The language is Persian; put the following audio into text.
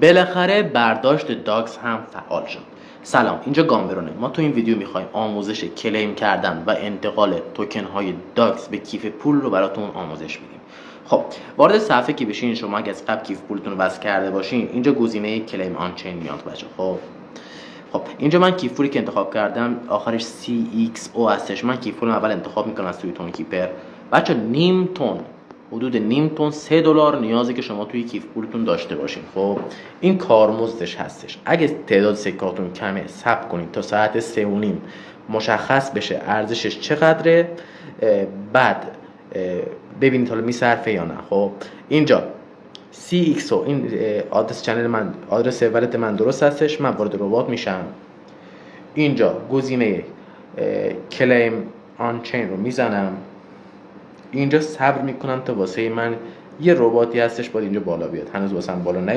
بالاخره برداشت داکس هم فعال شد. سلام، اینجا گامبرونه. ما تو این ویدیو میخوایم آموزش کلیم کردن و انتقال توکن های داکس به کیف پول رو براتون آموزش میدیم. خب وارد صفحه که بشین، شما اگه از قبل کیف پولتون رو وصل کرده باشین، اینجا گزینه کلیم آن چین میاد بچه. خب اینجا من کیف پولی که انتخاب کردم آخرش CXO هستش. من کیف پولم اول انتخاب میکنم از توی تون کیپر بچه. نیم تون، حدود نیم تون $3 نیازی که شما توی کیف پولتون داشته باشین. خب این کارمزدش هستش. اگه تعداد سکاتون کمه ثبت کنید تا ساعت 3:30 مشخص بشه ارزشش چقدره، بعد ببینید حالا میصرفه یا نه. خب اینجا CXO این آدرس چنل من، آدرس سرورت من درست هستش. من وارد ربات میشم. اینجا گزینه کلیم آن چین رو میزنم. اینجا صبر میکنم تا واسه من یه رباتی هستش باید اینجا بالا بیاد. هنوز واسه من بالا نیومده.